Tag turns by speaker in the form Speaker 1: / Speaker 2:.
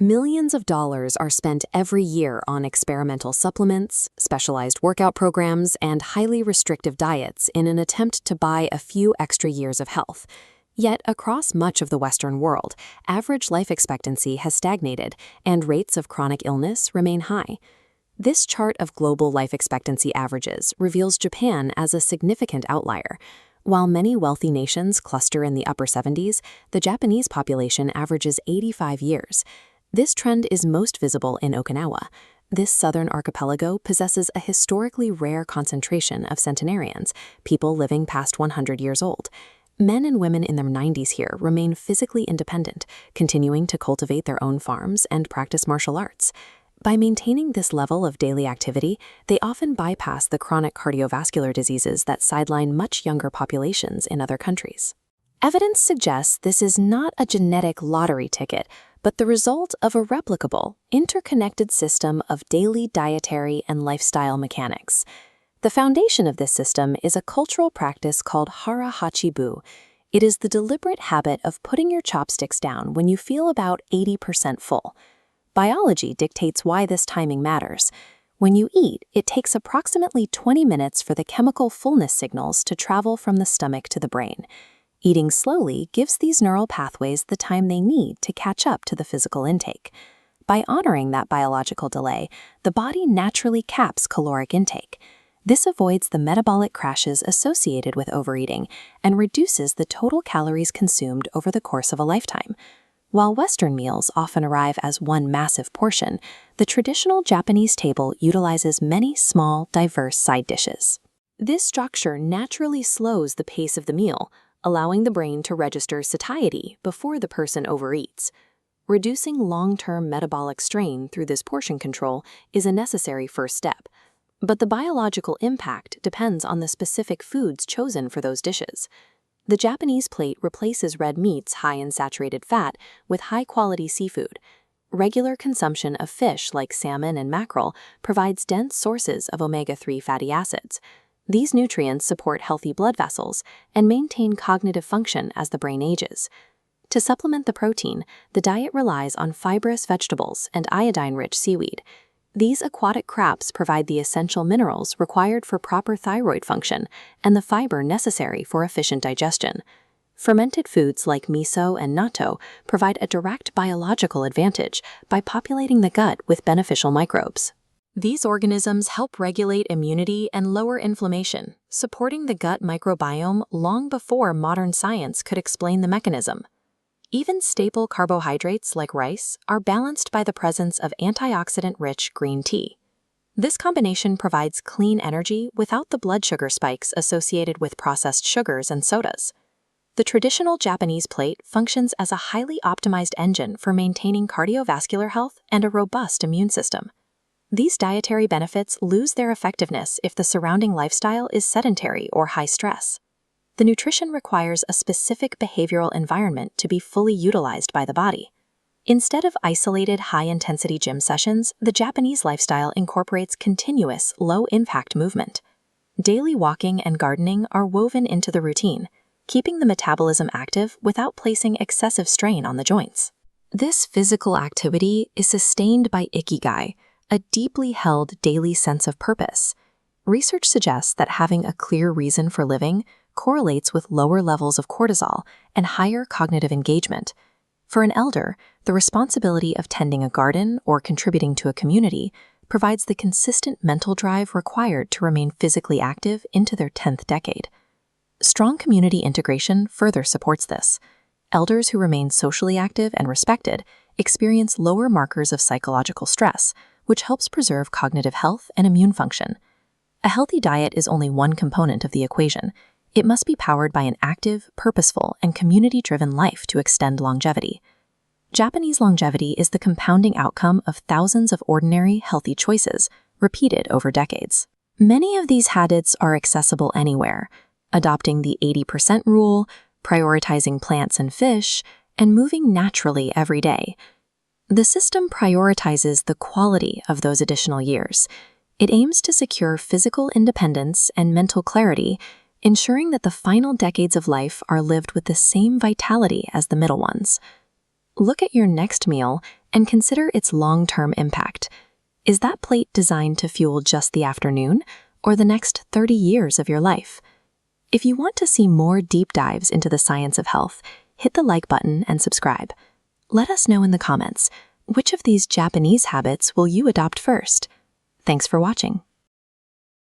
Speaker 1: Millions of dollars are spent every year on experimental supplements, specialized workout programs, and highly restrictive diets in an attempt to buy a few extra years of health. Yet, across much of the Western world, average life expectancy has stagnated, and rates of chronic illness remain high. This chart of global life expectancy averages reveals Japan as a significant outlier. While many wealthy nations cluster in the upper 70s, the Japanese population averages 85 years. This trend is most visible in Okinawa. This southern archipelago possesses a historically rare concentration of centenarians, people living past 100 years old. Men and women in their 90s here remain physically independent, continuing to cultivate their own farms and practice martial arts. By maintaining this level of daily activity, they often bypass the chronic cardiovascular diseases that sideline much younger populations in other countries. Evidence suggests this is not a genetic lottery ticket, but the result of a replicable, interconnected system of daily dietary and lifestyle mechanics. The foundation of this system is a cultural practice called Hara Hachi Bu. It is the deliberate habit of putting your chopsticks down when you feel about 80% full. Biology dictates why this timing matters. When you eat, it takes approximately 20 minutes for the chemical fullness signals to travel from the stomach to the brain. Eating slowly gives these neural pathways the time they need to catch up to the physical intake. By honoring that biological delay, the body naturally caps caloric intake. This avoids the metabolic crashes associated with overeating and reduces the total calories consumed over the course of a lifetime. While Western meals often arrive as one massive portion, the traditional Japanese table utilizes many small, diverse side dishes. This structure naturally slows the pace of the meal, allowing the brain to register satiety before the person overeats. Reducing long-term metabolic strain through this portion control is a necessary first step, but the biological impact depends on the specific foods chosen for those dishes. The Japanese plate replaces red meats high in saturated fat with high-quality seafood. Regular consumption of fish like salmon and mackerel provides dense sources of omega-3 fatty acids. These nutrients support healthy blood vessels and maintain cognitive function as the brain ages. To supplement the protein, the diet relies on fibrous vegetables and iodine-rich seaweed. These aquatic crabs provide the essential minerals required for proper thyroid function and the fiber necessary for efficient digestion. Fermented foods like miso and natto provide a direct biological advantage by populating the gut with beneficial microbes. These organisms help regulate immunity and lower inflammation, supporting the gut microbiome long before modern science could explain the mechanism. Even staple carbohydrates like rice are balanced by the presence of antioxidant-rich green tea. This combination provides clean energy without the blood sugar spikes associated with processed sugars and sodas. The traditional Japanese plate functions as a highly optimized engine for maintaining cardiovascular health and a robust immune system. These dietary benefits lose their effectiveness if the surrounding lifestyle is sedentary or high stress. The nutrition requires a specific behavioral environment to be fully utilized by the body. Instead of isolated high-intensity gym sessions, the Japanese lifestyle incorporates continuous, low-impact movement. Daily walking and gardening are woven into the routine, keeping the metabolism active without placing excessive strain on the joints. This physical activity is sustained by ikigai, a deeply held daily sense of purpose. Research suggests that having a clear reason for living correlates with lower levels of cortisol and higher cognitive engagement. For an elder, the responsibility of tending a garden or contributing to a community provides the consistent mental drive required to remain physically active into their 10th decade. Strong community integration further supports this. Elders who remain socially active and respected experience lower markers of psychological stress, which helps preserve cognitive health and immune function. A healthy diet is only one component of the equation. It must be powered by an active, purposeful, and community-driven life to extend longevity. Japanese longevity is the compounding outcome of thousands of ordinary, healthy choices, repeated over decades. Many of these habits are accessible anywhere, adopting the 80% rule, prioritizing plants and fish, and moving naturally every day. The system prioritizes the quality of those additional years. It aims to secure physical independence and mental clarity, ensuring that the final decades of life are lived with the same vitality as the middle ones. Look at your next meal and consider its long-term impact. Is that plate designed to fuel just the afternoon or the next 30 years of your life? If you want to see more deep dives into the science of health, hit the like button and subscribe. Let us know in the comments, which of these Japanese habits will you adopt first? Thanks for watching.